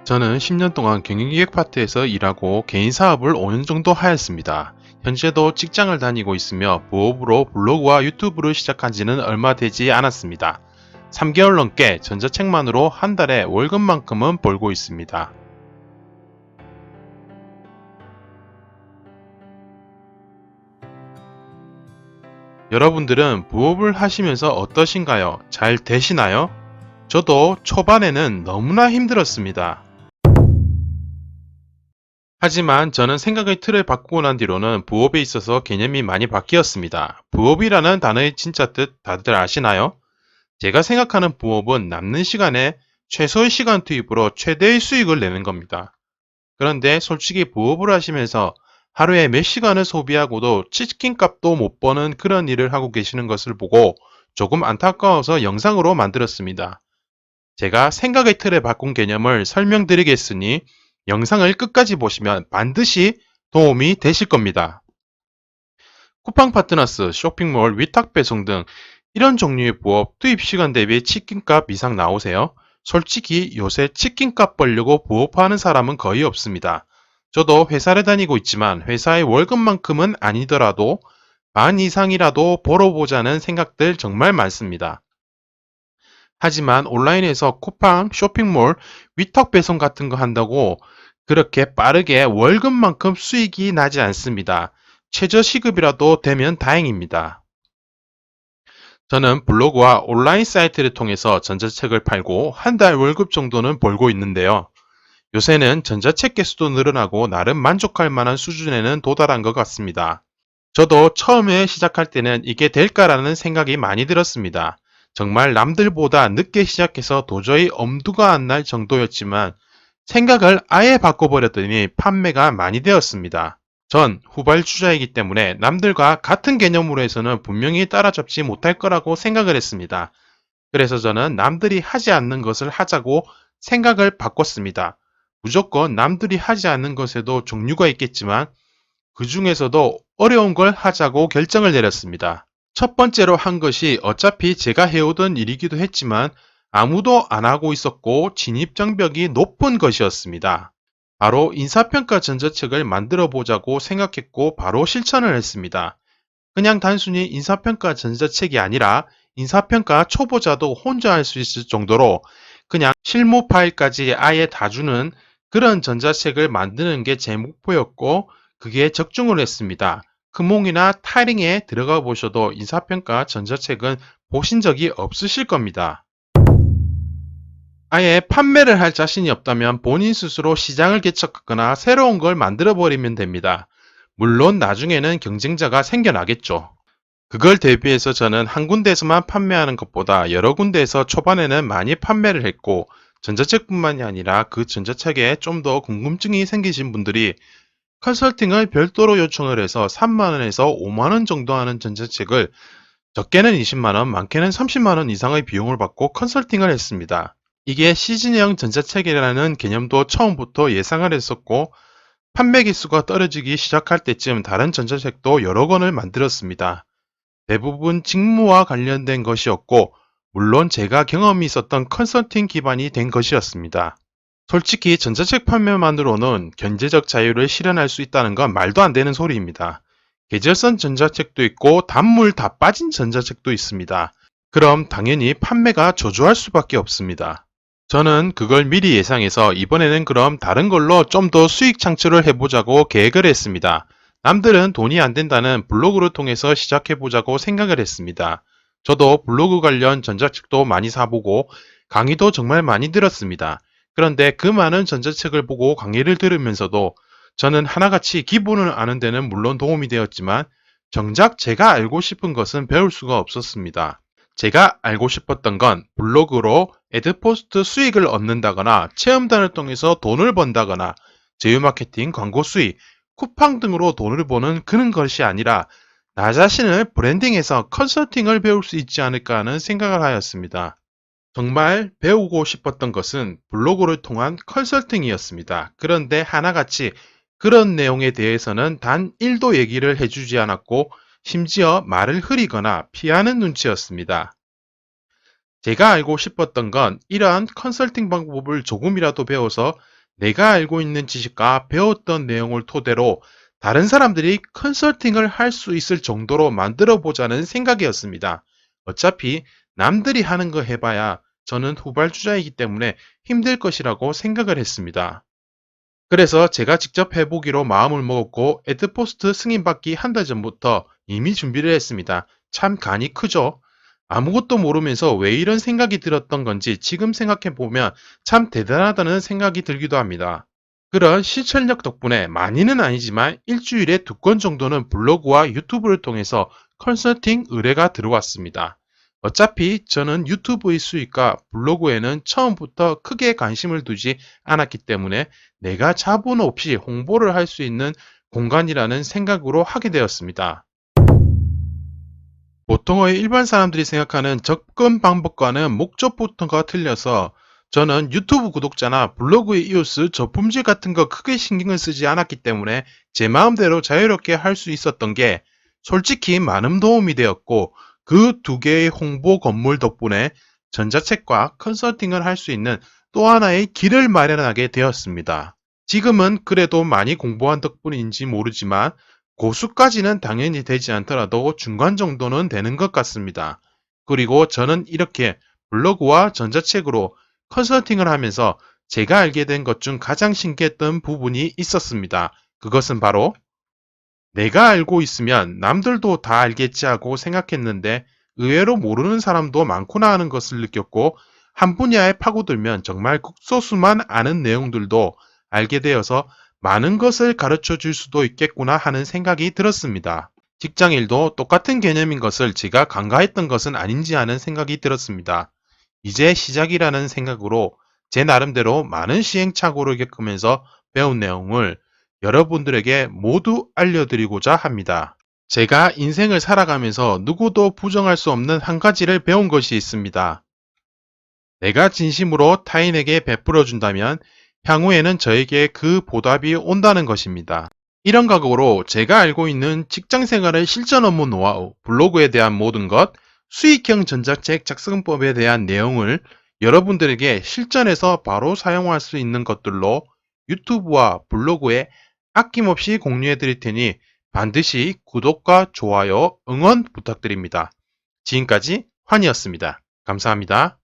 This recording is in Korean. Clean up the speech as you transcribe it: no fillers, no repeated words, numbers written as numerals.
저는 10년 동안 경영기획 파트에서 일하고 개인 사업을 5년 정도 하였습니다. 현재도 직장을 다니고 있으며 부업으로 블로그와 유튜브를 시작한 지는 얼마 되지 않았습니다. 3개월 넘게 전자책만으로 한 달에 월급만큼은 벌고 있습니다. 여러분들은 부업을 하시면서 어떠신가요? 잘 되시나요? 저도 초반에는 너무나 힘들었습니다. 하지만 저는 생각의 틀을 바꾸고 난 뒤로는 부업에 있어서 개념이 많이 바뀌었습니다. 부업이라는 단어의 진짜 뜻 다들 아시나요? 제가 생각하는 부업은 남는 시간에 최소의 시간 투입으로 최대의 수익을 내는 겁니다. 그런데 솔직히 부업을 하시면서 하루에 몇 시간을 소비하고도 치킨 값도 못 버는 그런 일을 하고 계시는 것을 보고 조금 안타까워서 영상으로 만들었습니다. 제가 생각의 틀에 바꾼 개념을 설명드리겠으니 영상을 끝까지 보시면 반드시 도움이 되실 겁니다. 쿠팡 파트너스, 쇼핑몰, 위탁 배송 등 이런 종류의 부업 투입 시간 대비 치킨값 이상 나오세요? 솔직히 요새 치킨값 벌려고 부업하는 사람은 거의 없습니다. 저도 회사를 다니고 있지만 회사의 월급만큼은 아니더라도 반 이상이라도 벌어보자는 생각들 정말 많습니다. 하지만 온라인에서 쿠팡, 쇼핑몰, 위탁 배송 같은 거 한다고 그렇게 빠르게 월급만큼 수익이 나지 않습니다. 최저 시급이라도 되면 다행입니다. 저는 블로그와 온라인 사이트를 통해서 전자책을 팔고 한 달 월급 정도는 벌고 있는데요. 요새는 전자책 개수도 늘어나고 나름 만족할 만한 수준에는 도달한 것 같습니다. 저도 처음에 시작할 때는 이게 될까라는 생각이 많이 들었습니다. 정말 남들보다 늦게 시작해서 도저히 엄두가 안 날 정도였지만 생각을 아예 바꿔버렸더니 판매가 많이 되었습니다. 전 후발주자이기 때문에 남들과 같은 개념으로 해서는 분명히 따라잡지 못할 거라고 생각을 했습니다. 그래서 저는 남들이 하지 않는 것을 하자고 생각을 바꿨습니다. 무조건 남들이 하지 않는 것에도 종류가 있겠지만 그 중에서도 어려운 걸 하자고 결정을 내렸습니다. 첫 번째로 한 것이 어차피 제가 해오던 일이기도 했지만 아무도 안 하고 있었고 진입장벽이 높은 것이었습니다. 바로 인사평가 전자책을 만들어 보자고 생각했고 바로 실천을 했습니다. 그냥 단순히 인사평가 전자책이 아니라 인사평가 초보자도 혼자 할 수 있을 정도로 그냥 실무 파일까지 아예 다 주는 그런 전자책을 만드는 게 제 목표였고 그게 적중을 했습니다. 금몽이나 타이링에 들어가 보셔도 인사평가 전자책은 보신 적이 없으실 겁니다. 아예 판매를 할 자신이 없다면 본인 스스로 시장을 개척하거나 새로운 걸 만들어 버리면 됩니다. 물론 나중에는 경쟁자가 생겨나겠죠. 그걸 대비해서 저는 한 군데에서만 판매하는 것보다 여러 군데에서 초반에는 많이 판매를 했고 전자책뿐만이 아니라 그 전자책에 좀 더 궁금증이 생기신 분들이 컨설팅을 별도로 요청을 해서 3만원에서 5만원 정도 하는 전자책을 적게는 20만원, 많게는 30만원 이상의 비용을 받고 컨설팅을 했습니다. 이게 시즌형 전자책이라는 개념도 처음부터 예상을 했었고 판매 기수가 떨어지기 시작할 때쯤 다른 전자책도 여러 권을 만들었습니다. 대부분 직무와 관련된 것이었고 물론 제가 경험이 있었던 컨설팅 기반이 된 것이었습니다. 솔직히 전자책 판매만으로는 경제적 자유를 실현할 수 있다는 건 말도 안 되는 소리입니다. 계절성 전자책도 있고 단물 다 빠진 전자책도 있습니다. 그럼 당연히 판매가 저조할 수밖에 없습니다. 저는 그걸 미리 예상해서 이번에는 그럼 다른 걸로 좀 더 수익 창출을 해보자고 계획을 했습니다. 남들은 돈이 안 된다는 블로그를 통해서 시작해보자고 생각을 했습니다. 저도 블로그 관련 전자책도 많이 사보고 강의도 정말 많이 들었습니다. 그런데 그 많은 전자책을 보고 강의를 들으면서도 저는 하나같이 기본을 아는 데는 물론 도움이 되었지만 정작 제가 알고 싶은 것은 배울 수가 없었습니다. 제가 알고 싶었던 건 블로그로 애드포스트 수익을 얻는다거나 체험단을 통해서 돈을 번다거나 제휴마케팅, 광고 수익, 쿠팡 등으로 돈을 버는 그런 것이 아니라 나 자신을 브랜딩해서 컨설팅을 배울 수 있지 않을까 하는 생각을 하였습니다. 정말 배우고 싶었던 것은 블로그를 통한 컨설팅이었습니다. 그런데 하나같이 그런 내용에 대해서는 단 1도 얘기를 해주지 않았고 심지어 말을 흐리거나 피하는 눈치였습니다. 제가 알고 싶었던 건 이러한 컨설팅 방법을 조금이라도 배워서 내가 알고 있는 지식과 배웠던 내용을 토대로 다른 사람들이 컨설팅을 할 수 있을 정도로 만들어 보자는 생각이었습니다. 어차피 남들이 하는 거 해봐야 저는 후발주자이기 때문에 힘들 것이라고 생각을 했습니다. 그래서 제가 직접 해보기로 마음을 먹었고 에드포스트 승인받기 한 달 전부터 이미 준비를 했습니다. 참 간이 크죠? 아무것도 모르면서 왜 이런 생각이 들었던 건지 지금 생각해보면 참 대단하다는 생각이 들기도 합니다. 그런 실천력 덕분에 많이는 아니지만 일주일에 2건 정도는 블로그와 유튜브를 통해서 컨설팅 의뢰가 들어왔습니다. 어차피 저는 유튜브의 수익과 블로그에는 처음부터 크게 관심을 두지 않았기 때문에 내가 자본 없이 홍보를 할 수 있는 공간이라는 생각으로 하게 되었습니다. 보통의 일반 사람들이 생각하는 접근 방법과는 목적부터가 틀려서 저는 유튜브 구독자나 블로그의 이웃스 저품질 같은 거 크게 신경을 쓰지 않았기 때문에 제 마음대로 자유롭게 할 수 있었던 게 솔직히 많은 도움이 되었고 그 2개의 홍보 건물 덕분에 전자책과 컨설팅을 할 수 있는 또 하나의 길을 마련하게 되었습니다. 지금은 그래도 많이 공부한 덕분인지 모르지만 고수까지는 당연히 되지 않더라도 중간 정도는 되는 것 같습니다. 그리고 저는 이렇게 블로그와 전자책으로 컨설팅을 하면서 제가 알게 된 것 중 가장 신기했던 부분이 있었습니다. 그것은 바로 내가 알고 있으면 남들도 다 알겠지 하고 생각했는데 의외로 모르는 사람도 많구나 하는 것을 느꼈고 한 분야에 파고들면 정말 극소수만 아는 내용들도 알게 되어서 많은 것을 가르쳐 줄 수도 있겠구나 하는 생각이 들었습니다. 직장일도 똑같은 개념인 것을 제가 간과했던 것은 아닌지 하는 생각이 들었습니다. 이제 시작이라는 생각으로 제 나름대로 많은 시행착오를 겪으면서 배운 내용을 여러분들에게 모두 알려드리고자 합니다. 제가 인생을 살아가면서 누구도 부정할 수 없는 한 가지를 배운 것이 있습니다. 내가 진심으로 타인에게 베풀어 준다면 향후에는 저에게 그 보답이 온다는 것입니다. 이런 각오로 제가 알고 있는 직장 생활의 실전 업무 노하우, 블로그에 대한 모든 것, 수익형 전자책 작성법에 대한 내용을 여러분들에게 실전에서 바로 사용할 수 있는 것들로 유튜브와 블로그에 아낌없이 공유해 드릴 테니 반드시 구독과 좋아요, 응원 부탁드립니다. 지금까지 환이었습니다. 감사합니다.